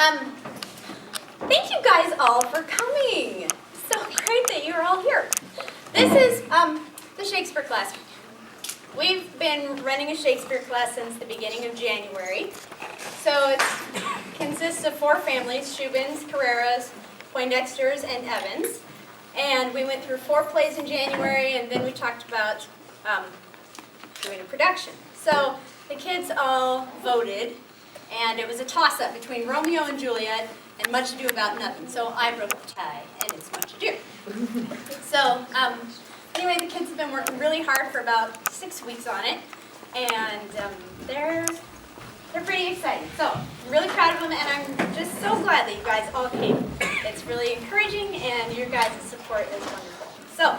Thank you guys all for coming. So great that you're all here. This is the Shakespeare class. We've been running a Shakespeare class since the beginning of January. So it consists of 4 families, Shubins, Carreras, Poindexters, and Evans. And we went through 4 plays in January, and then we talked about doing a production. So the kids all voted, and it was a toss-up between Romeo and Juliet and Much Ado About Nothing. So I broke the tie, and it's Much Ado. So anyway, the kids have been working really hard for about 6 weeks on it, and they're pretty excited. So I'm really proud of them, and I'm just so glad that you guys all came. It's really encouraging, and your guys' support is wonderful. So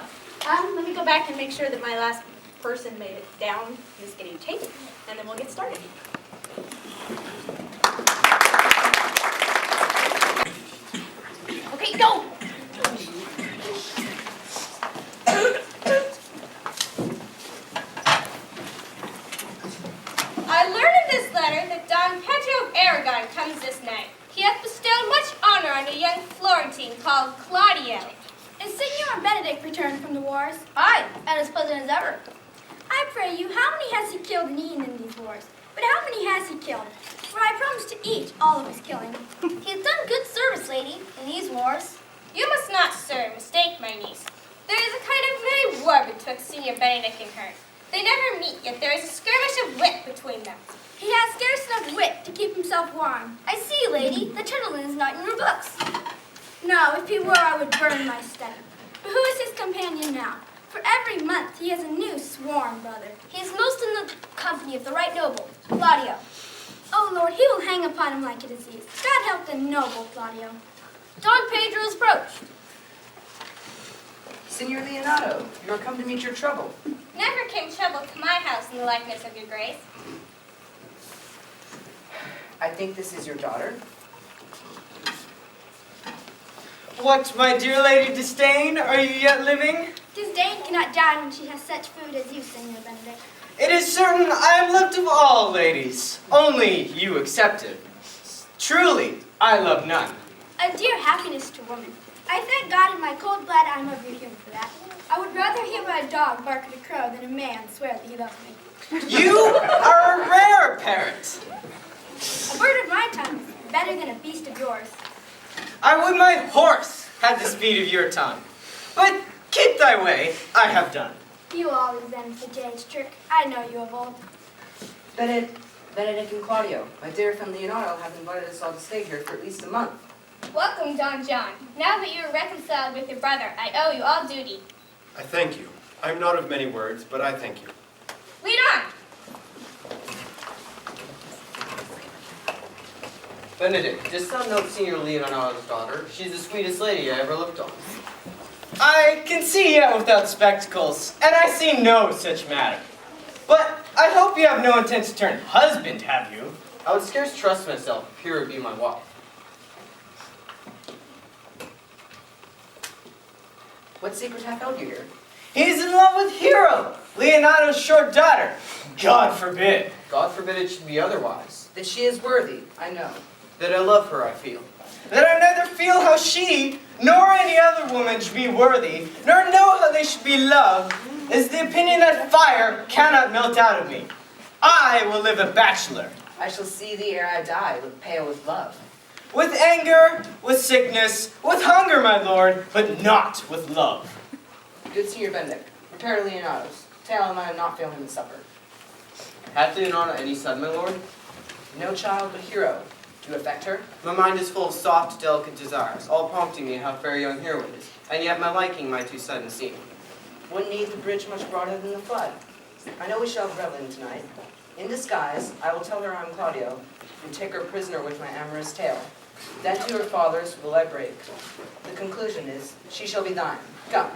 let me go back and make sure that my last person made it down is getting taped, and then we'll get started. Okay, go! I learned in this letter that Don Pedro of Aragon comes this night. He hath bestowed much honor on a young Florentine called Claudio. Is Signor Benedick returned from the wars? Aye, and as pleasant as ever. I pray you, how many has he killed and eaten in these wars? But how many has he killed? For I promise to eat all of his killing. He has done good service, lady, in these wars. You must not, sir, mistake my niece. There is a kind of merry war betwixt Signor Benedick and her. They never meet, yet there is a skirmish of wit between them. He has scarce enough wit to keep himself warm. I see, lady, the gentleman is not in your books. No, if he were, I would burn my study. But who is his companion now? For every month he has a new sworn brother. He is most in the company of the right noble, Claudio. Oh Lord, he will hang upon him like a disease. God help the noble Claudio. Don Pedro is approached. Signor Leonato, you are come to meet your trouble. Never came trouble to my house in the likeness of your grace. I think this is your daughter. What, my dear Lady Disdain, are you yet living? Disdain cannot die when she has such food as you, Signor Benedick. It is certain I am loved of all ladies, only you excepted. Truly, I love none. A dear happiness to woman. I thank God in my cold blood I am of your humor for that. I would rather hear a dog bark at a crow than a man swear that he loves me. You are a rare parent. A bird of my tongue is better than a beast of yours. I would my horse had the speed of your tongue. But keep thy way, I have done. You always end the jay's trick. I know you of old. Benedick and Claudio, my dear friend Leonato have invited us all to stay here for at least a month. Welcome, Don John. Now that you are reconciled with your brother, I owe you all duty. I thank you. I am not of many words, but I thank you. Lead on! Benedick, didst thou know Signor Leonato's daughter? She's the sweetest lady I ever looked on. I can see yet without spectacles, and I see no such matter. But I hope you have no intent to turn husband, have you? I would scarce trust myself if here would be my wife. What secret hath held you here? He's in love with Hero, Leonato's short daughter. God forbid. God forbid it should be otherwise. That she is worthy, I know. That I love her, I feel. That I neither feel how she, nor any other woman should be worthy, nor know how they should be loved, is the opinion that fire cannot melt out of me. I will live a bachelor. I shall see thee ere I die, look pale with love. With anger, with sickness, with hunger, my lord, but not with love. Good Signor Benedick, repair to Leonato's. Tell him I am not fail him in supper. Hath Leonato any son, my lord? No child but Hero. Do you affect her? My mind is full of soft, delicate desires, all prompting me how fair young Hero is, and yet my liking my too sudden seem. One needs the bridge much broader than the flood. I know we shall have reveling tonight. In disguise, I will tell her I am Claudio, and take her prisoner with my amorous tale. Then to her father's will I break. The conclusion is, she shall be thine. Come.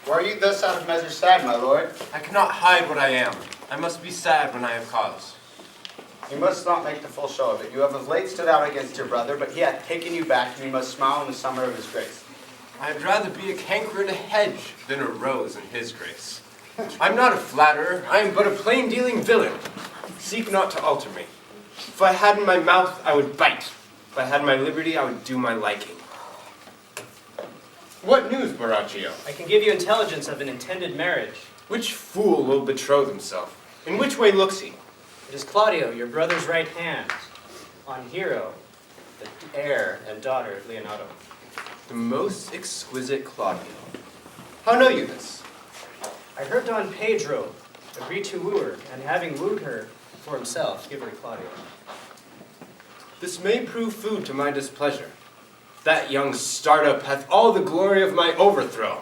Why are you thus out of measure sad, my lord? I cannot hide what I am. I must be sad when I have cause. You must not make the full show of it. You have of late stood out against your brother, but he hath taken you back, and you must smile in the summer of his grace. I'd rather be a canker in a hedge than a rose in his grace. I'm not a flatterer, I am but a plain-dealing villain. Seek not to alter me. If I had in my mouth, I would bite. If I had my liberty, I would do my liking. What news, Borachio? I can give you intelligence of an intended marriage. Which fool will betroth himself? In which way looks he? It is Claudio, your brother's right hand, on Hero, the heir and daughter of Leonato. The most exquisite Claudio. How know you this? I heard Don Pedro agree to woo her, and having wooed her for himself, give her to Claudio. This may prove food to my displeasure. That young startup hath all the glory of my overthrow.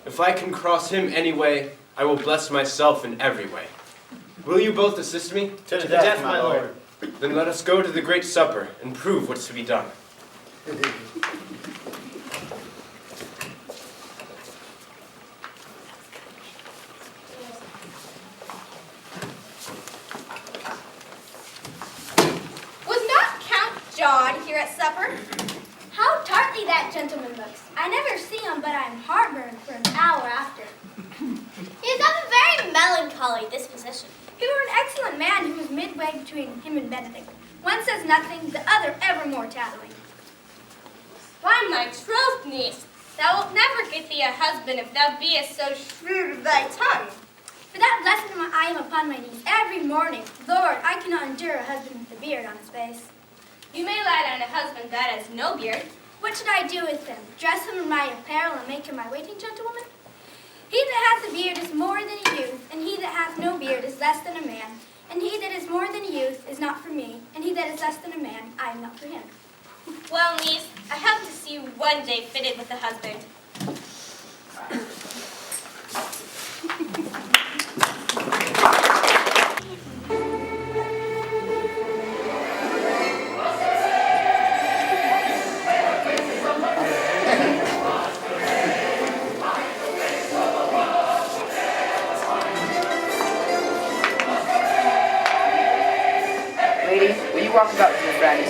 If I can cross him any way, I will bless myself in every way. Will you both assist me? To the death, my lord. Then let us go to the great supper and prove what's to be done. Was not Count John here at supper? How tartly that gentleman looks. I never see him, but I'm heartburned for an hour after. He is of a very melancholy disposition. He were an excellent man who was midway between him and Benedick. One says nothing, the other ever more tattling. Why, my troth, niece, thou wilt never get thee a husband if thou beest so shrewd of thy tongue. For that blessed I am upon my knees every morning. Lord, I cannot endure a husband with a beard on his face. You may lie on a husband that has no beard. What should I do with him? Dress him in my apparel and make him my waiting gentlewoman? He that hath a beard is more than a youth, and he that hath no beard is less than a man. And he that is more than a youth is not for me, and he that is less than a man, I am not for him. Well, niece, I hope to see you one day fitted with a husband. Walk about with your friends.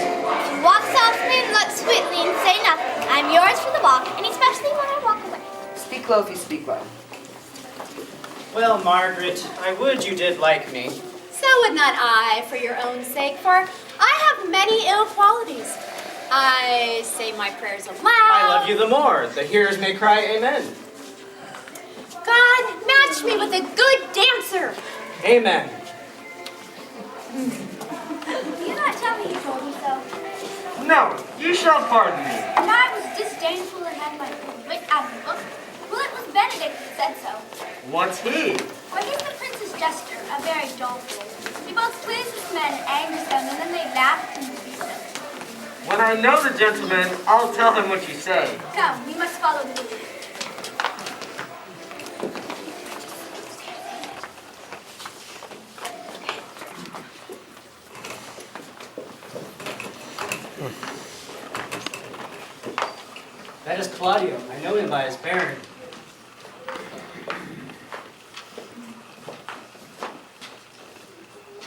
Walk softly and look sweetly and say nothing. I'm yours for the walk, and especially when I walk away. Speak low if you speak well. Well, Margaret, I would you did like me. So would not I, for your own sake, for I have many ill qualities. I say my prayers aloud. I love you the more. The hearers may cry amen. God, match me with a good dancer. Amen. You not tell me you told me so. No, you shall pardon me. And I was disdainful and had my wit out of the book. Well, it was Benedick that said so. What's he? Well, he's the prince's jester, a very dull fool. He both pleases men and angers them, and then they laugh and beat them. When I know the gentleman, I'll tell him what you say. Come, we must follow the lead. That is Claudio. I know him by his bearing.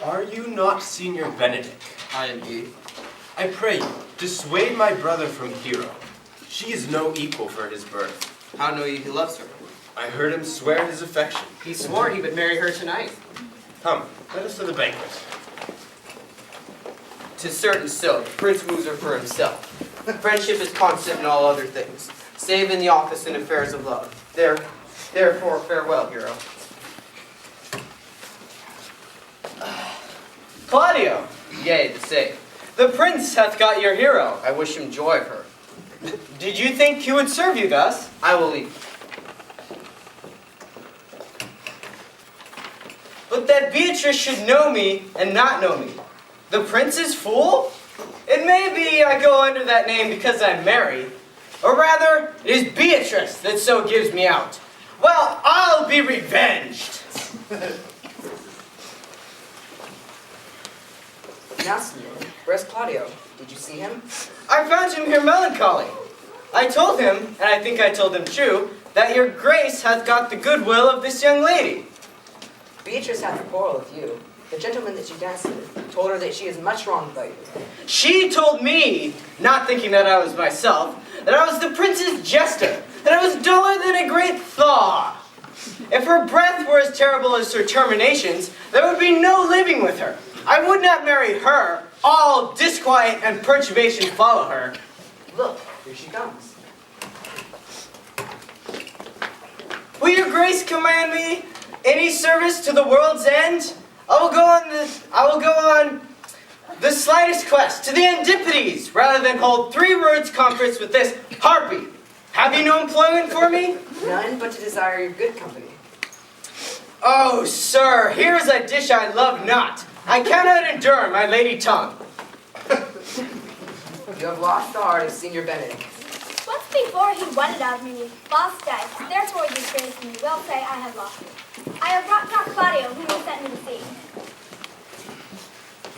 Are you not Senior Benedick? I am he. I pray you, dissuade my brother from Hero. She is no equal for his birth. How know you he loves her? I heard him swear his affection. He swore he would marry her tonight. Come, let us to the banquet. 'Tis certain so. The prince woos her for himself. Friendship is constant in all other things, save in the office and affairs of love. Therefore, farewell, hero. Claudio, Yea, the same. the prince hath got your hero. I wish him joy of her. Did you think he would serve you thus? I will leave. But that Beatrice should know me and not know me. The prince's fool? It may be I go under that name because I'm married. Or rather, it is Beatrice that so gives me out. Well, I'll be revenged. Now, senor, where's Claudio? Did you see him? I found him here melancholy. I told him, and I think I told him true, that your grace hath got the goodwill of this young lady. Beatrice hath a quarrel with you. The gentleman that she danced with told her that she is much wronged by you. She told me, not thinking that I was myself, that I was the prince's jester, and terrible as her terminations, there would be no living with her. I would not marry her. All disquiet and perturbation follow her. Look, here she comes. Will your grace command me any service to the world's end? I will go on the slightest quest to the Antipodes, rather than hold 3 words conference with this harpy. Have you no employment for me? None but to desire your good company. Oh, sir, here is a dish I love not. I cannot endure my lady tongue. You have lost the heart of Senior Benedick. Once before he won it out of me, lost dice, therefore you praise me, will say I have lost it. I have brought not Claudio, whom you sent me to see.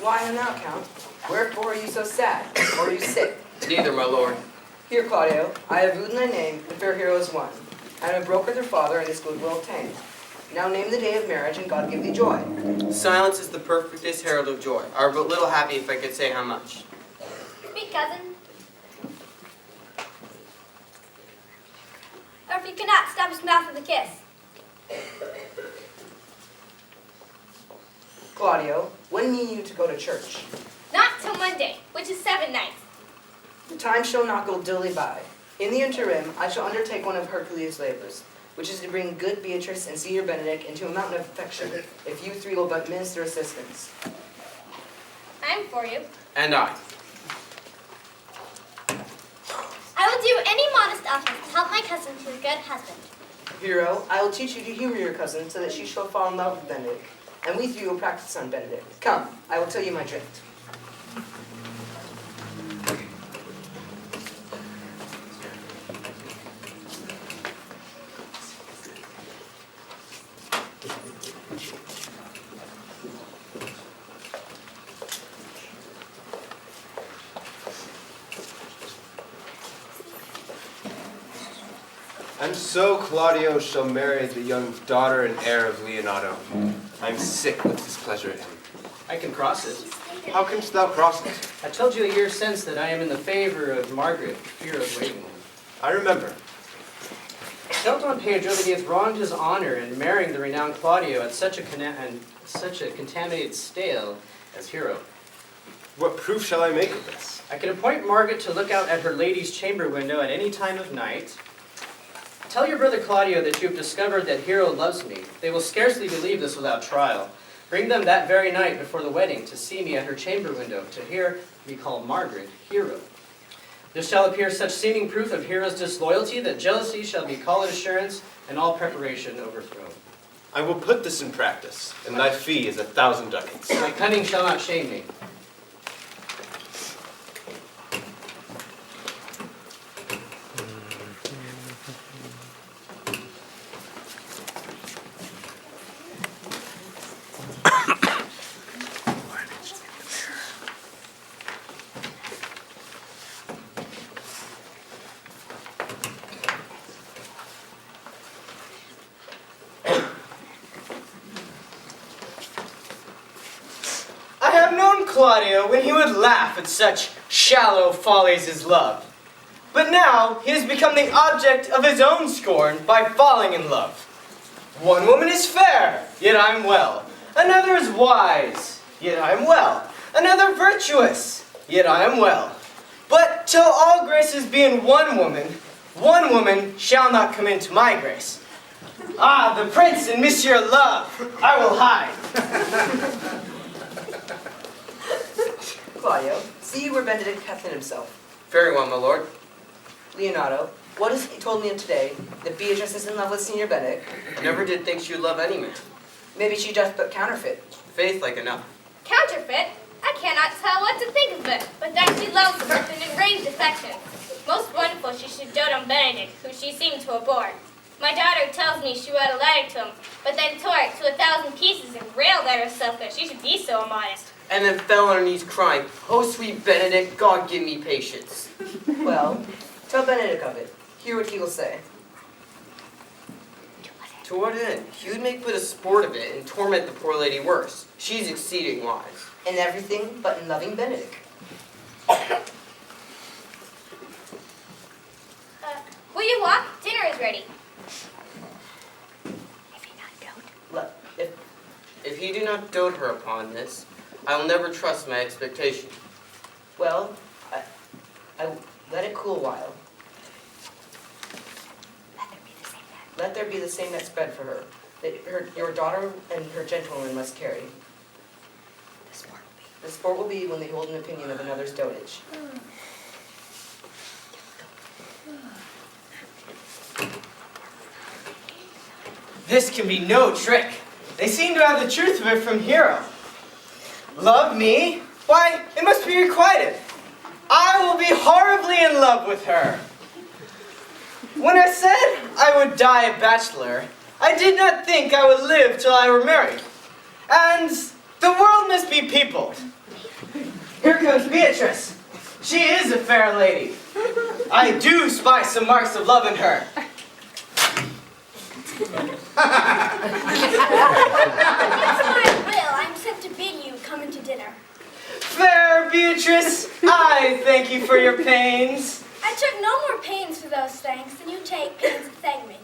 Why now, Count? Wherefore are you so sad? Or are you sick? Neither, my lord. Here, Claudio, I have wooed in thy name, the fair hero is won. I am a broker their father, and this goodwill obtained. Now name the day of marriage, and God give thee joy. Silence is the perfectest herald of joy. I were but little happy if I could say how much. Speak, cousin. Or if you cannot, stop his mouth with a kiss. Claudio, when mean you to go to church? Not till Monday, which is 7 nights. The time shall not go dilly by. In the interim, I shall undertake one of Hercules' labors, which is to bring good Beatrice and Senior Benedick into a mountain of affection, if you 3 will but minister assistance. I'm for you. And I. I will do any modest office to help my cousin to a good husband. Hero, I will teach you to humor your cousin so that she shall fall in love with Benedick, and we 3 will practice on Benedick. Come, I will tell you my drift. And so Claudio shall marry the young daughter and heir of Leonato. I'm sick with displeasure at him. I can cross it. How canst thou cross it? I told you a year since that I am in the favor of Margaret, fear of waiting woman. I remember. Tell Don Pedro that he hath wronged his honor in marrying the renowned Claudio at such a contaminated stale as hero. What proof shall I make of this? I can appoint Margaret to look out at her lady's chamber window at any time of night. Tell your brother Claudio that you have discovered that Hero loves me. They will scarcely believe this without trial. Bring them that very night before the wedding to see me at her chamber window, to hear me call Margaret Hero. There shall appear such seeming proof of Hero's disloyalty that jealousy shall be called assurance and all preparation overthrown. I will put this in practice, and thy fee is 1,000 ducats. My cunning shall not shame me. Claudio when he would laugh at such shallow follies as love. But now he has become the object of his own scorn by falling in love. One woman is fair, yet I'm well. Another is wise, yet I am well. Another virtuous, yet I am well. But till all graces be in one woman shall not come into my grace. Ah, the prince and Monsieur Love, I will hide. Claudio, see where Benedick hath hid himself. Very well, my lord. Leonato, what has he told me of today, that Beatrice is in love with Senior Benedick? I never did think she would love any man. Maybe she doth but counterfeit. Faith like enough. Counterfeit? I cannot tell what to think of it, but that she loves him with an enraged affection. Most wonderful she should dote on Benedick, who she seemed to abhor. My daughter tells me she wrote a letter to him, but then tore it to 1,000 pieces and railed at herself that she should be so immodest. And then fell on her knees crying, "Oh, sweet Benedick, God give me patience." Well, tell Benedick of it. Hear what he will say. To what end? He would make but a sport of it and torment the poor lady worse. She's exceeding wise. In everything but in loving Benedick. Will you walk? Dinner is ready. he do not dote her upon this, I will never trust my expectation. Well, I let it cool a while. Let there be the same net spread for her, that your daughter and her gentlewoman must carry. The sport will be when they hold an opinion of another's dotage. This can be no trick. They seem to have the truth of it from Hero. Love me? Why, it must be requited. I will be horribly in love with her. When I said I would die a bachelor, I did not think I would live till I were married. And the world must be peopled. Here comes Beatrice. She is a fair lady. I do spy some marks of love in her. Against my will, I am sent to bid you come into dinner. Fair Beatrice, I thank you for your pains. I took no more pains for those thanks than you take pains to thank me.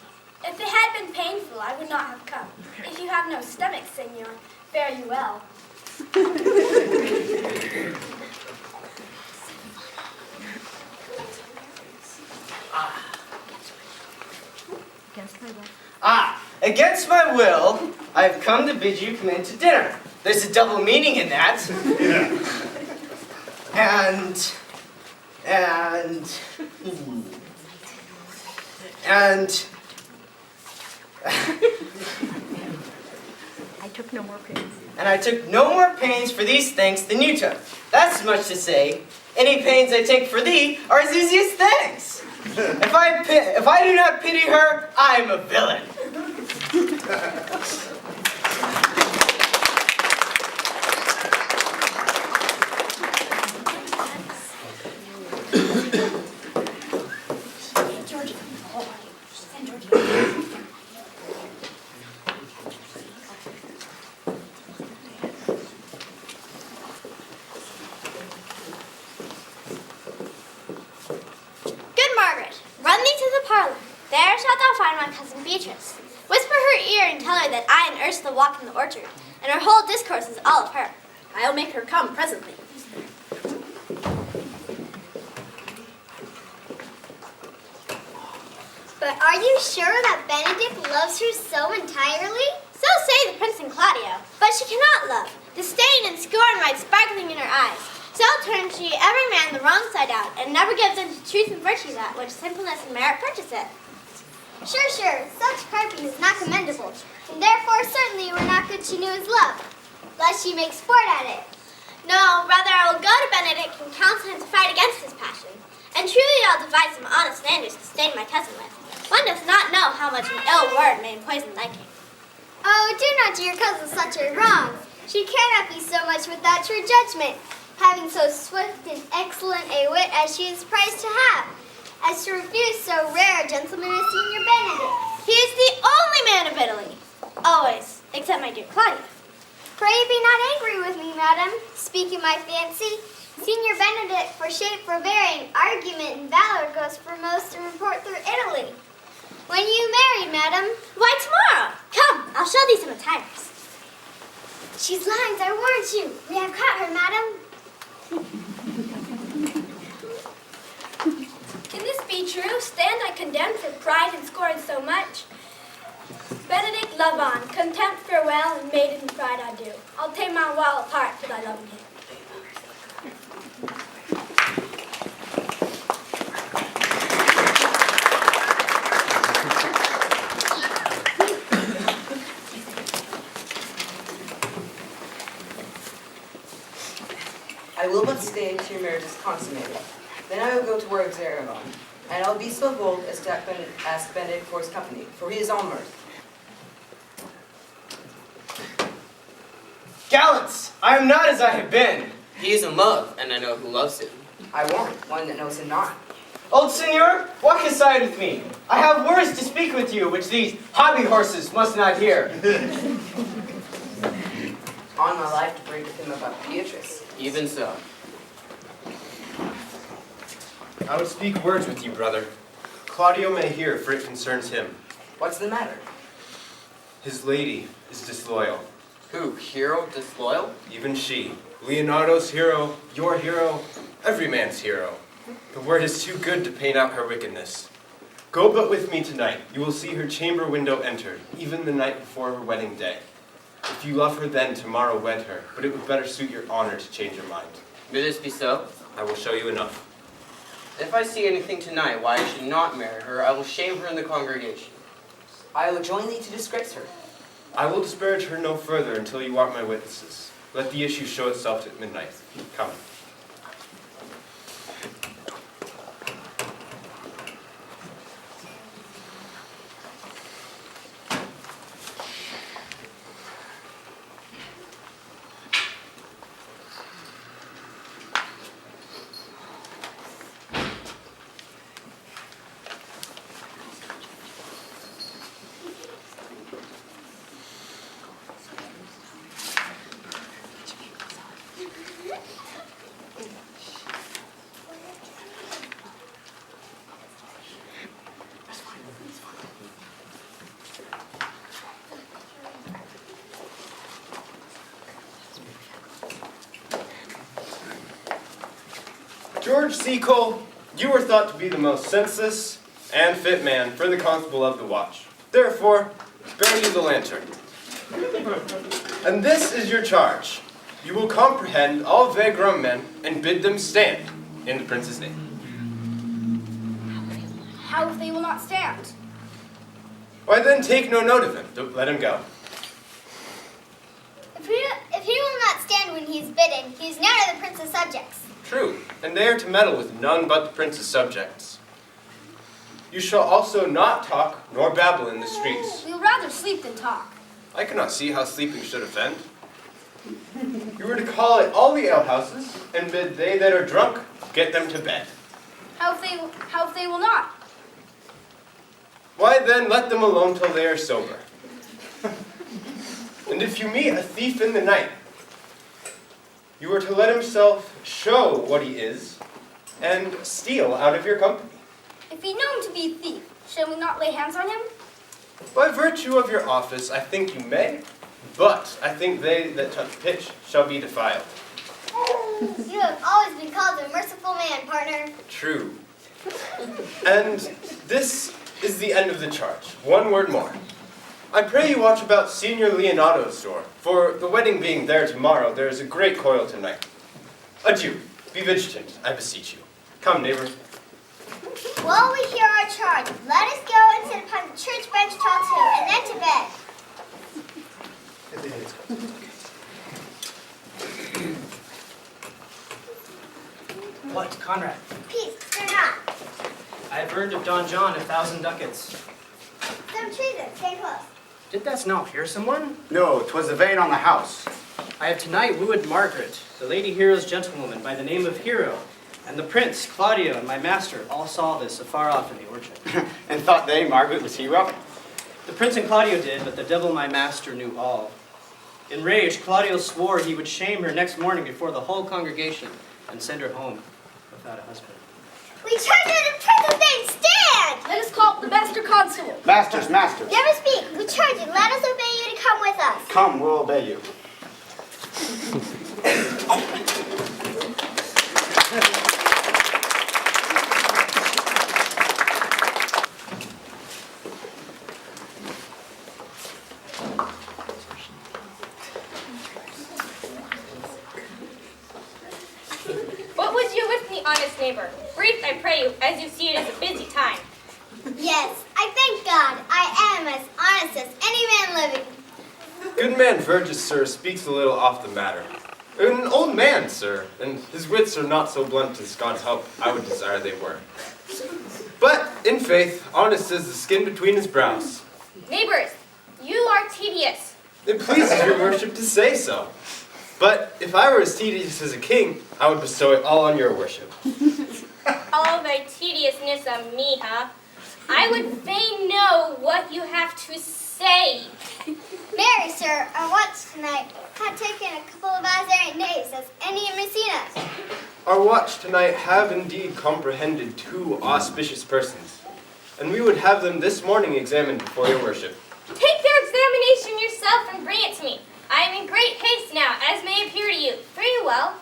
If they had been painful, I would not have come. If you have no stomach, senor, fare you well. Against my will, I have come to bid you come in to dinner. There's a double meaning in that. And I took no more pains. And I took no more pains for these things than you took. That's much to say, any pains I take for thee are as easy as thanks. If I do not pity her, I am a villain. Georgie, send Georgie. Good Margaret, run thee to the parlor. There shalt thou find my cousin Beatrice. Whisper her ear and tell her that I and Ursula walk in the orchard, and our whole discourse is all of her. I'll make her come presently. But are you sure that Benedick loves her so entirely? So say the Prince and Claudio. But she cannot love. Disdain and scorn ride sparkling in her eyes. So turns she every man the wrong side out, and never gives unto truth and virtue that which simpleness and merit purchaseth. Sure, such carping is not commendable, and therefore certainly it were not good she knew his love, lest she make sport at it. No, rather I will go to Benedick and counsel him to fight against his passion, and truly I'll devise some honest landers to stain my cousin with. One does not know how much an ill word may poison liking. Oh, do not do your cousin such a wrong. She cannot be so much without true judgment, having so swift and excellent a wit as she is prized to have, as to refuse so rare a gentleman as Senior Benedick. He is the only man of Italy. Always, except my dear Claudio. Pray be not angry with me, madam. Speaking my fancy, Senior Benedick for shape, for bearing, argument, and valor goes foremost in report through Italy. When you marry, madam? Why, tomorrow. Come, I'll show thee some attires. She's lying, I warrant you. We have caught her, madam. Can this be true? Stand I condemned for pride and scorn so much? Benedick, love on, contempt farewell, and maiden pride adieu. I'll take my while apart for thy loving hand. I will but stay till your marriage is consummated. Then I will go to where Xeragon, and I will be so bold as to ask Benedick for his company, for he is all mirth. Gallants, I am not as I have been. He is in love, and I know who loves him. I warrant one that knows him not. Old senor, walk aside with me. I have words to speak with you, which these hobby horses must not hear. On my life to break with him about Beatrice. Even so. I would speak words with you, brother. Claudio may hear, for it concerns him. What's the matter? His lady is disloyal. Who, hero, disloyal? Even she. Leonato's hero, your hero, every man's hero. The word is too good to paint out her wickedness. Go but with me tonight. You will see her chamber window entered, even the night before her wedding day. If you love her then, tomorrow wed her, but it would better suit your honor to change your mind. May this be so? I will show you enough. If I see anything tonight why I should not marry her, I will shame her in the congregation. I will join thee to disgrace her. I will disparage her no further until you are my witnesses. Let the issue show itself at midnight. Come. George Seacole, you were thought to be the most senseless and fit man for the constable of the watch. Therefore, bear you the lantern. And this is your charge. You will comprehend all vagrom men and bid them stand in the prince's name. How if they will not stand? Why then take no note of him. Don't let him go. If he will not stand when he is bidden, he is none of the prince's subjects. True, and they are to meddle with none but the prince's subjects. You shall also not talk nor babble in the streets. We'll rather sleep than talk. I cannot see how sleeping should offend. You were to call at all the alehouses, and bid they that are drunk get them to bed. How if they will not? Why then let them alone till they are sober. And if you meet a thief in the night, you are to let himself show what he is, and steal out of your company. If he known to be a thief, shall we not lay hands on him? By virtue of your office, I think you may, but I think they that touch pitch shall be defiled. You have always been called a merciful man, partner. True. And this is the end of the charge. One word more. I pray you watch about Senior Leonato's door, for the wedding being there tomorrow, there is a great coil tonight. Adieu. Be vigilant, I beseech you. Come, neighbor. While we hear our charge, let us go and sit upon the church bench till 2, and then to bed. What, Conrade? Peace, stir not. I have earned of Don John 1,000 ducats. Some treason, stay close. Did thou not hear someone? No, 'twas the vein on the house. I have tonight wooed Margaret, the lady hero's gentlewoman by the name of Hero, and the prince, Claudio, and my master all saw this afar off in the orchard. And thought they Margaret was hero? The prince and Claudio did, but the devil my master knew all. Enraged, Claudio swore he would shame her next morning before the whole congregation and send her home without a husband. We charge you the prince's name, stand! Let us call the master constable. Masters, masters. Never speak, we charge you, let us obey you to come with us. Come, we'll obey you. What would you with me, honest neighbor? Brief, I pray you, as you see it is a busy time. Yes, I thank God I am as honest as any man living. Good man Verges, sir, speaks a little off the matter. An old man, sir, and his wits are not so blunt as God's help I would desire they were. But, in faith, honest as the skin between his brows. Neighbors, you are tedious. It pleases your worship to say so. But if I were as tedious as a king, I would bestow it all on your worship. All thy tediousness on me, huh? I would fain know what you have to say. Mary, sir, our watch tonight had taken a couple of errant days, as any of Messina. Our watch tonight have indeed comprehended 2 auspicious persons, and we would have them this morning examined before your worship. Take their examination yourself and bring it to me. I I am in great haste now, as may appear to you. Fare you well.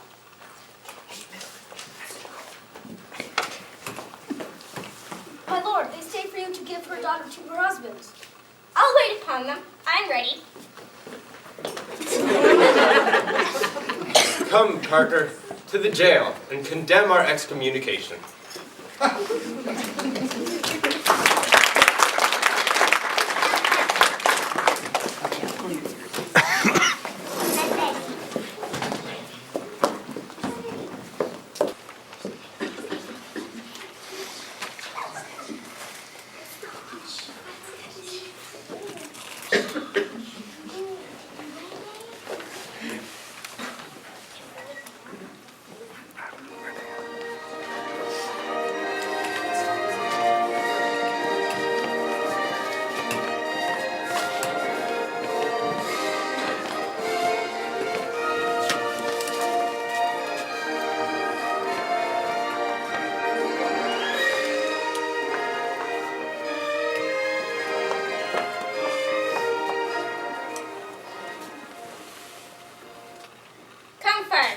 My lord, they say for you to give her daughter to her husband. I'll wait upon them. I'm ready. Come, Carter, to the jail and condemn our excommunication.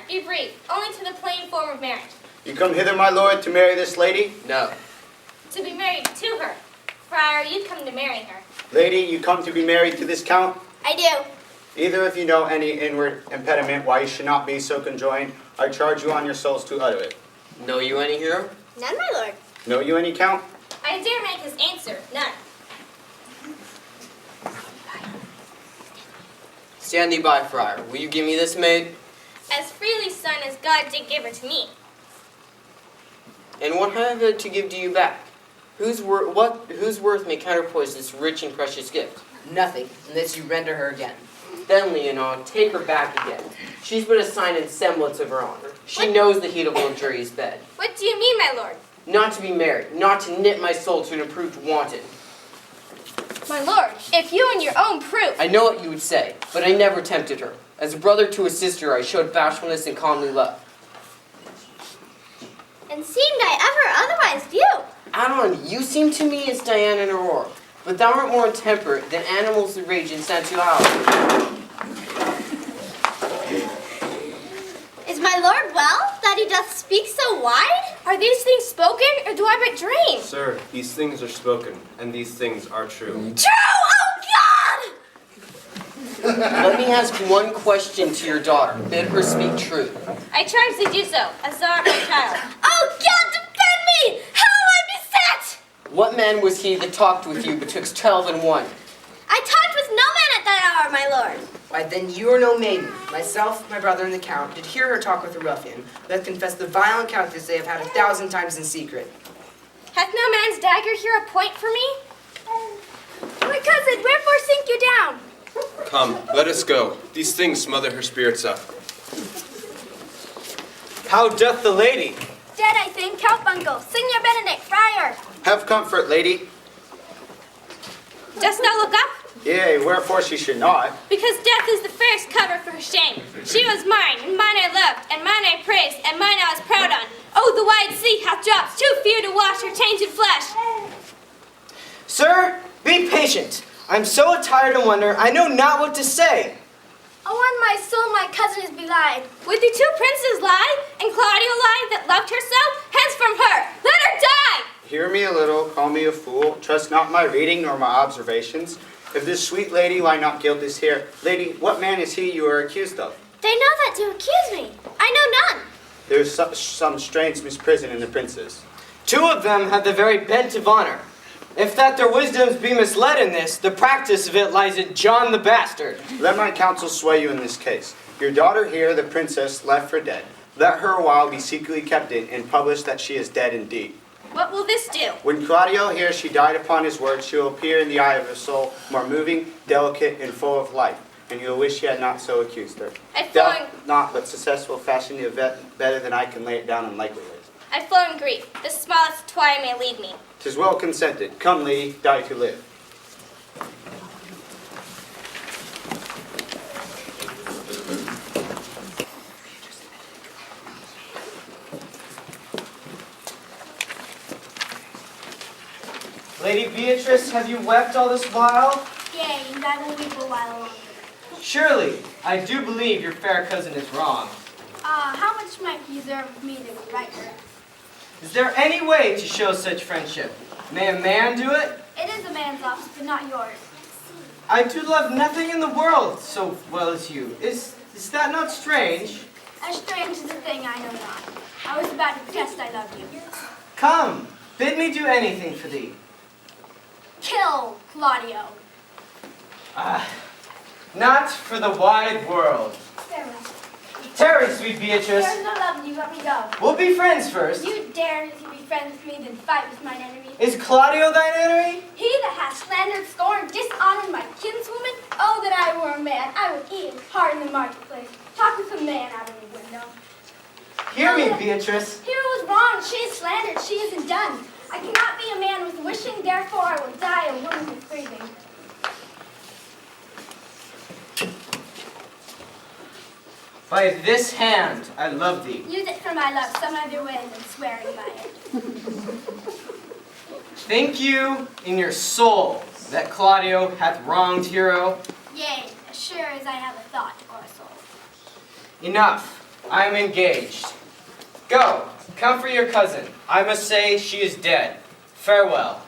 Be brief, only to the plain form of marriage. You come hither, my lord, to marry this lady? No. To be married to her. Friar, you come to marry her. Lady, you come to be married to this count? I do. Either if you know any inward impediment why you should not be so conjoined, I charge you on your souls to utter it. Know you any, hero? None, my lord. Know you any, count? I dare make his answer, none. Stand thee by, Friar. Will you give me this maid? As freely, son, as God did give her to me. And what have I to give to you back? Whose worth may counterpoise this rich and precious gift? Nothing, unless you render her again. Then, Leonato, take her back again. She's but a sign and semblance of her honor. She knows the heat of luxurious bed. What do you mean, my lord? Not to be married, not to knit my soul to an approved wanton. My lord, if you in your own proof... I know what you would say, but I never tempted her. As a brother to a sister, I showed bashfulness and comely love. And seemed I ever otherwise view? Adon, you seem to me as Diana and Aurora, but thou art more intemperate than animals that rage in Santuao. Is my lord well, that he doth speak so wide? Are these things spoken, or do I but dream? Sir, these things are spoken, and these things are true. True! Oh, God! Let me ask one question to your daughter. Bid her speak truth. I charge thee do so, as thou art my child. Oh, God, defend me! How am I beset? What man was he that talked with you betwixt 12 and 1? I talked with no man at that hour, my lord. Why, then you are no maiden. Myself, my brother, and the count did hear her talk with a ruffian, who hath confessed the vile encounters they have had 1,000 times in secret. Hath no man's dagger here a point for me? My cousin, wherefore sink you down? Come, let us go. These things smother her spirits up. How doth the lady? Dead, I think. Count Bungle. Signor Benedick, Friar. Have comfort, lady. Dost thou look up? Yea, wherefore she should not. Because death is the fairest cover for her shame. She was mine, and mine I loved, and mine I praised, and mine I was proud on. Oh, the wide sea hath drops too few to wash her tainted flesh. Sir, be patient. I'm so attired and wonder, I know not what to say. Oh, on my soul, my cousin is belied. Would the two princes lie, and Claudio lie that loved her so? Hence from her, let her die! Hear me a little, call me a fool. Trust not my reading nor my observations. If this sweet lady lie not guilt is here, lady, what man is he you are accused of? They know that to accuse me. I know none. There is some strange misprison in the princes. 2 of them have the very bent of honor. If that their wisdoms be misled in this, the practice of it lies in John the Bastard. Let my counsel sway you in this case. Your daughter here, the princess, left for dead. Let her a while be secretly kept in, and publish that she is dead indeed. What will this do? When Claudio hears she died upon his word, she will appear in the eye of her soul more moving, delicate, and full of life, and you will wish you had not so accused her. I flow in, Doubt not, but success will fashion the event better than I can lay it down in likelihood. I flow in grief. The smallest twine may lead me. 'Tis well consented. Come, lady, die to live. Lady Beatrice, have you wept all this while? Yea, and I will weep a while longer. Surely, I do believe your fair cousin is wrong. How much might you deserve of me that would right her? Is there any way to show such friendship? May a man do it? It is a man's office, but not yours. I do love nothing in the world so well as you. Is that not strange? As strange as a thing I know not. I was about to protest I love you. Come, bid me do anything for thee. Kill Claudio. Not for the wide world. Farewell. Tarry, sweet Beatrice. There's no love in you, let me go. We'll be friends first. You dare to be friends with me, then fight with mine enemy. Is Claudio thine enemy? He that hath slandered, scorned, dishonored my kinswoman, oh, that I were a man, I would eat his heart in the marketplace. Talk with a man out of the window. Hear me, Beatrice. Hero was wrong, she is slandered, she isn't done. I cannot be a man with wishing, therefore I will die a woman with grieving. By this hand, I love thee. Use it for my love some other way than swearing by it. Think you in your soul that Claudio hath wronged Hero? Yea, as sure as I have a thought or a soul. Enough. I am engaged. Go, comfort your cousin. I must say she is dead. Farewell.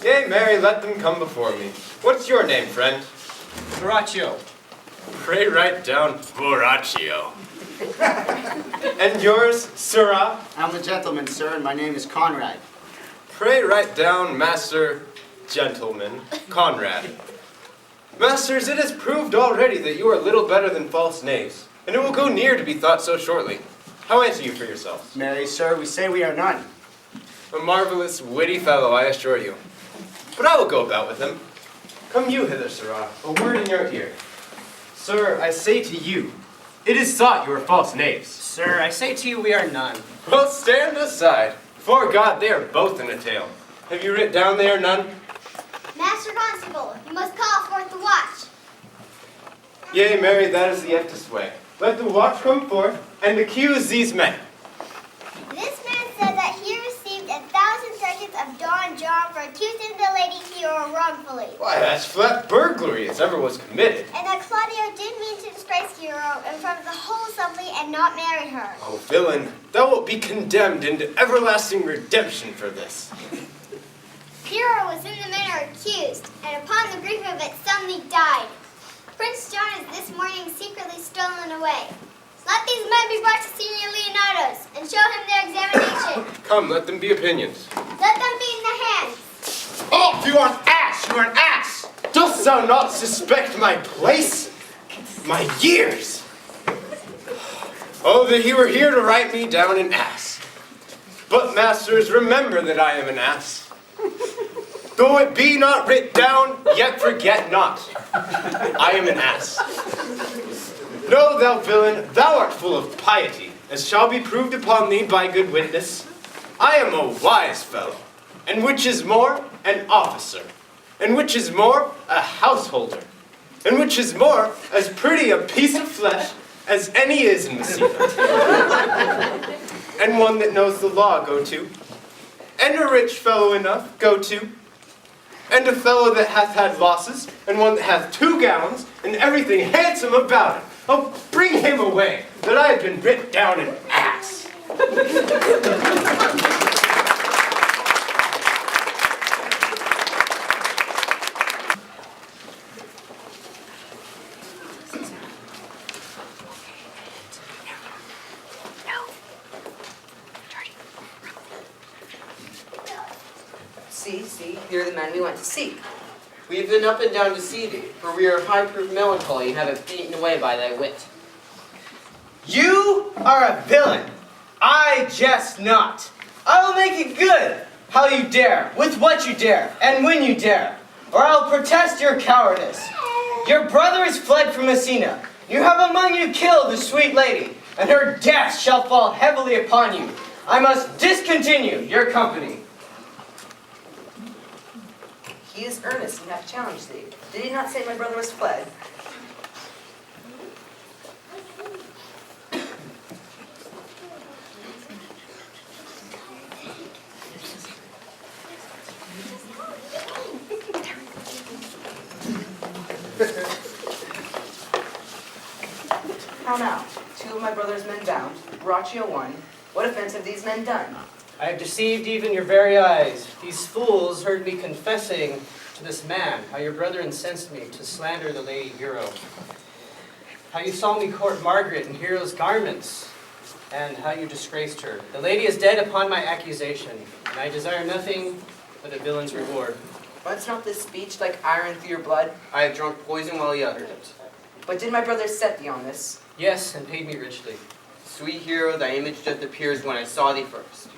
Yea, Mary, let them come before me. What's your name, friend? Borachio. Pray write down Borachio. And yours, sirrah? I'm a gentleman, sir, and my name is Conrade. Pray write down Master Gentleman Conrad. Masters, it is proved already that you are little better than false knaves, and it will go near to be thought so shortly. How answer you for yourselves? Marry, sir, we say we are none. A marvelous, witty fellow, I assure you. But I will go about with him. Come you hither, sirrah, a word in your ear. Sir, I say to you, it is thought you are false knaves. Sir, I say to you we are none. Well, stand aside. Before God, they are both in a tale. Have you writ down they are none? Master Constable, you must call forth the watch. Yea, Mary, that is the eftest way. Let the watch come forth, and accuse these men. This man said that he received 1,000 ducats of Don John for accusing the lady Hero wrongfully. Why, that's flat burglary as ever was committed. And that Claudio did mean to disgrace Hero in front of the whole assembly and not marry her. Oh, villain, thou wilt be condemned into everlasting redemption for this. Hero was in the manner accused, and upon the grief of it suddenly died. Prince John is this morning secretly stolen away. Let these men be brought to Senior Leonato's and show him their examination. Come, let them be opinions. Let them be in the hands. Oh, you are an ass! You are an ass! Dost thou not suspect my place? My years? Oh, that he were here to write me down an ass. But, masters, remember that I am an ass. Though it be not writ down, yet forget not. I am an ass. Know thou, villain, thou art full of piety, as shall be proved upon thee by good witness. I am a wise fellow, and which is more, an officer, and which is more, a householder, and which is more, as pretty a piece of flesh as any is in Messina. And one that knows the law, go to, and a rich fellow enough, go to, and a fellow that hath had losses, and one that hath 2 gowns, and everything handsome about him. Oh, bring him away, that I have been writ down an ass. See, here are the men we went to seek. We have been up and down to see thee, for we are of high-proof melancholy and have it beaten away by thy wit. You are a villain. I jest not. I will make it good. How you dare, with what you dare, and when you dare, or I'll protest your cowardice. Your brother is fled from Messina. You have among you killed the sweet lady, and her death shall fall heavily upon you. I must discontinue your company. He is earnest and hath challenged thee. Did he not say my brother was fled? How now? 2 of my brother's men bound, Borachio 1. What offense have these men done? I have deceived even your very eyes. These fools heard me confessing to this man how your brother incensed me to slander the lady hero. How you saw me court Margaret in hero's garments, and how you disgraced her. The lady is dead upon my accusation, and I desire nothing but a villain's reward. Runs not this speech like iron through your blood? I have drunk poison while he uttered it. But did my brother set thee on this? Yes, and paid me richly. Sweet hero, thy image doth appear as when I saw thee first.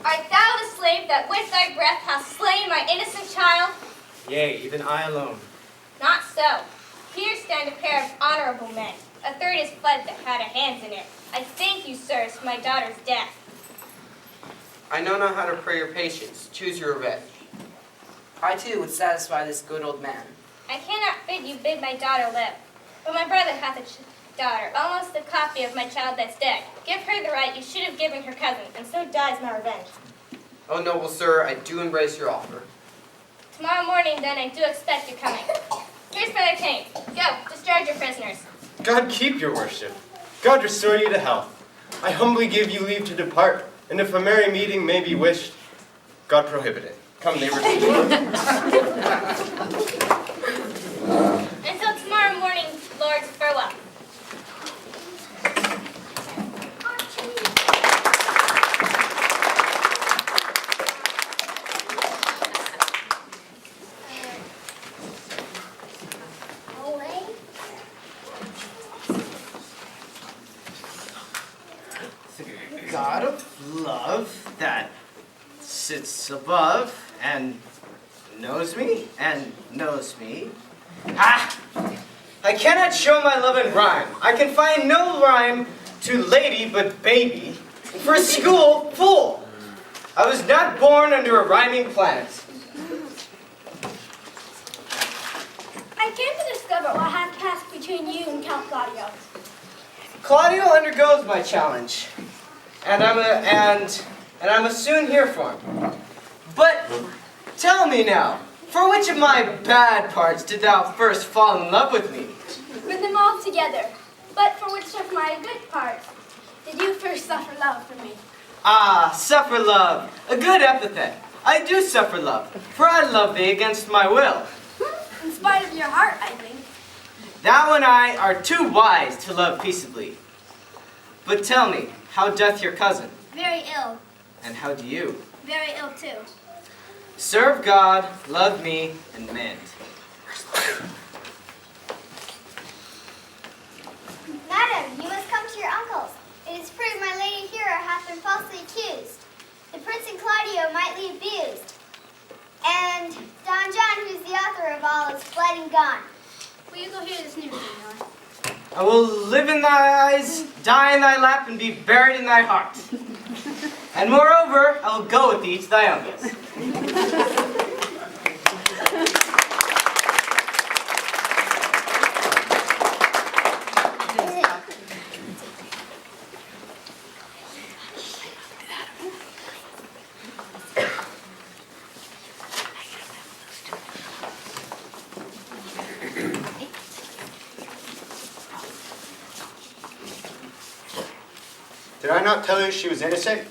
Art thou the slave that with thy breath hast slain my innocent child? Yea, even I alone. Not so. Here stand a pair of honorable men. A third is fled that had a hand in it. I thank you, sirs, for my daughter's death. I know not how to pray your patience. Choose your revenge. I too would satisfy this good old man. I cannot bid you bid my daughter live. But my brother hath a daughter, almost the copy of my child that's dead. Give her the right you should have given her cousin, and so dies my revenge. Oh, noble sir, I do embrace your offer. Tomorrow morning, then, I do expect your coming. Here's Brother Kane. Go, discharge your prisoners. God keep your worship. God restore you to health. I humbly give you leave to depart, and if a merry meeting may be wished, God prohibit it. Come, neighbors. Until tomorrow morning, lords, farewell. The God of love that sits above and knows me and knows me. Ah! I cannot show my love in rhyme. I can find no rhyme to lady but baby. And for school, fool. I was not born under a rhyming planet. I came to discover what has passed between you and Count Claudio. Claudio undergoes my challenge, and I'm a soon here for him. But tell me now, for which of my bad parts did thou first fall in love with me? With them all together. But for which of my good parts did you first suffer love from me? Ah, suffer love, a good epithet. I do suffer love, for I love thee against my will. In spite of your heart, I think. Thou and I are too wise to love peaceably. But tell me, how doth your cousin? Very ill. And how do you? Very ill too. Serve God, love me, and mend. Madam, you must come to your uncle's. It is proved my lady hero hath been falsely accused. The prince and Claudio mightly abused. And Don John, who's the author of all, is fled and gone. Will you go hear this news, Senor? I will live in thy eyes, die in thy lap, and be buried in thy heart. And moreover, I will go with thee to thy uncle's. Did I not tell you she was innocent?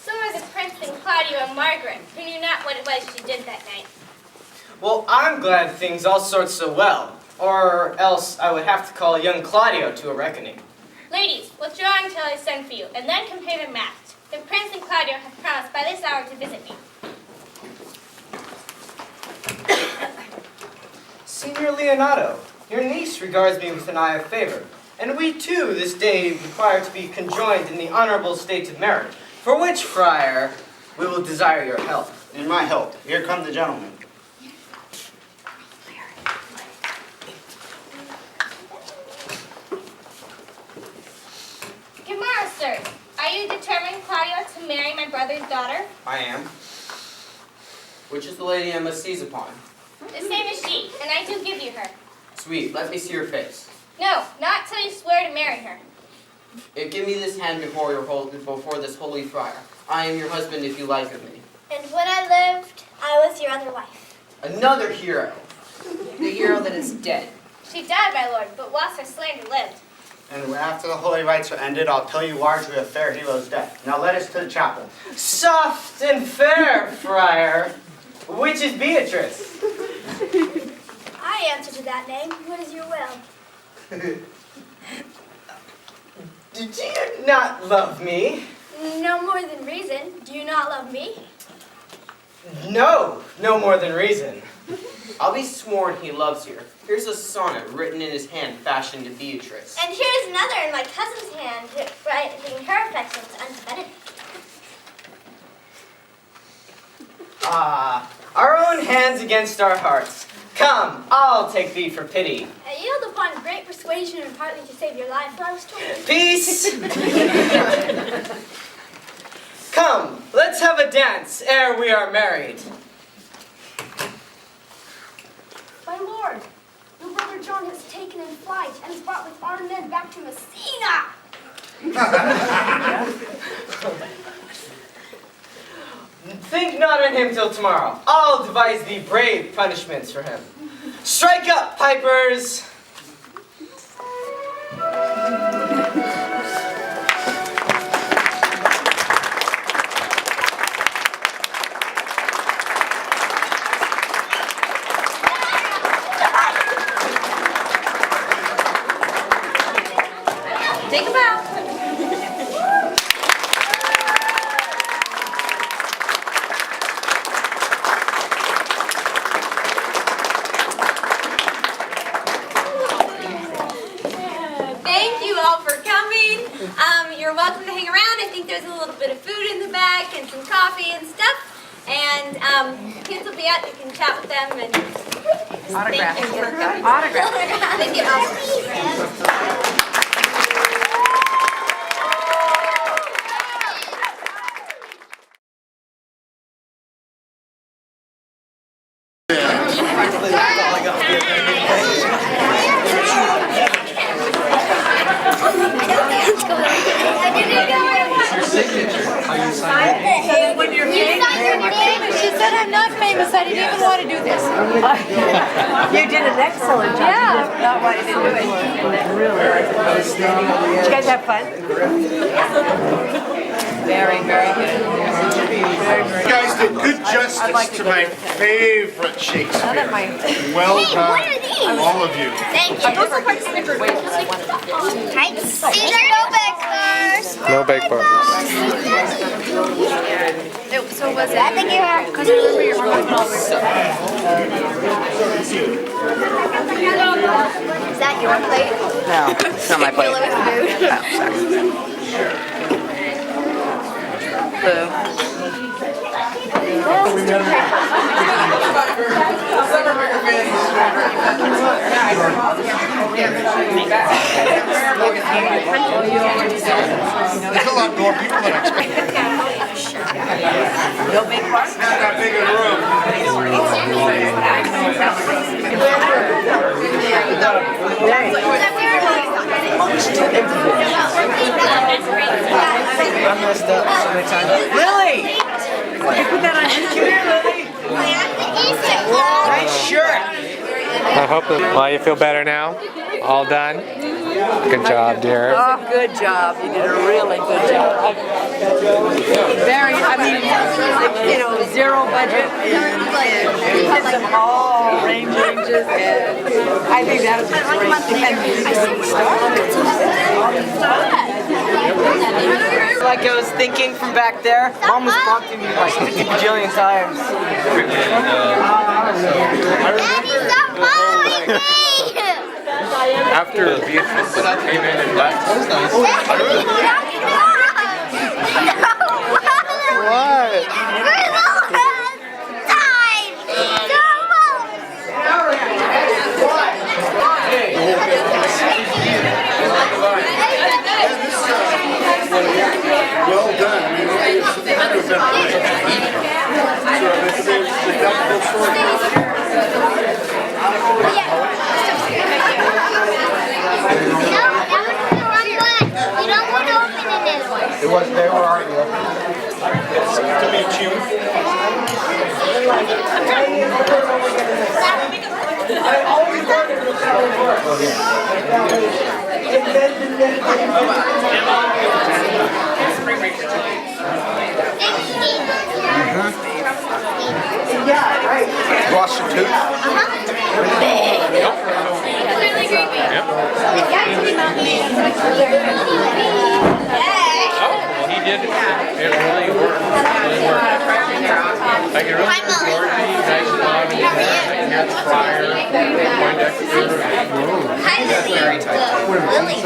So are the prince and Claudio and Margaret, who knew not what it was she did that night. Well, I'm glad things all sort so well, or else I would have to call young Claudio to a reckoning. Ladies, withdraw until I send for you, and then compare the match. The prince and Claudio have promised by this hour to visit me. Signor Leonato, your niece regards me with an eye of favor, and we too this day require to be conjoined in the honorable state of marriage, for which, Friar, we will desire your help. In my help. Here come the gentlemen. Good morrow, sirs. Are you determined, Claudio, to marry my brother's daughter? I am. Which is the lady I must seize upon? The same as she, and I do give you her. Sweet, let me see your face. No, not till you swear to marry her. Give me this hand before this holy friar. I am your husband if you like of me. And when I lived, I was your other wife. Another hero. The hero that is dead. She died, my lord, but whilst her slander lived. And after the holy rites are ended, I'll tell you largely of fair hero's death. Now let us to the chapel. Soft and fair, friar. Which is Beatrice? I answer to that name. What is your will? Did you not love me? No more than reason. Do you not love me? No, no more than reason. I'll be sworn he loves you. Here's a sonnet written in his hand fashioned to Beatrice. And here's another in my cousin's hand, writing her affections unto Benedick. Ah, our own hands against our hearts. Come, I'll take thee for pity. I yield upon great persuasion and partly to save your life, for I was told. Peace! Come, let's have a dance ere we are married. My lord, your brother John has taken in flight and is brought with armed men back to Messina. Think not on him till tomorrow. I'll devise thee brave punishments for him. Strike up, pipers! Take a bow. Thank you all for coming. You're welcome to hang around. I think there's a little bit of food in the back and some coffee and stuff. And kids will be out. You can chat with them and Autograph. Thank you for coming. Autograph. Thank you. She said I'm not famous. I didn't even want to do this. You did an excellent job. Yeah. Not why you didn't do it. Really. Did you guys have fun? Very, very good. You guys did good justice to my favorite Shakespeare. Well done, what are these? all of you. Thank you. Those look like Snickers. These are no-bake bars. No bake bars. So was that the gear? Because I remember your Is that your plate? No, it's not my plate. Fill it with food. There's a lot more people than expected. No big parts? Not that big a room. I messed up so many times. Lily! You put that on YouTube, Lily? Nice shirt! I hope that, well, you feel better now? All done? Good job, dear. Oh, good job. You did a really good job. Very, I mean, you know, zero budget. You did some all ranges, and I think that was great. Like I was thinking from back there, Mom was prompting me like 50 bajillion times. Daddy, stop following me! After Beatrice came in and left. Well done. I mean, It was there. Where are you? To meet you. I always wanted to tell you. Yeah, right. Lost some tooth? He did. It really worked. I can really see Georgie, nice and long. Here's Friar, Poindexter. Lily.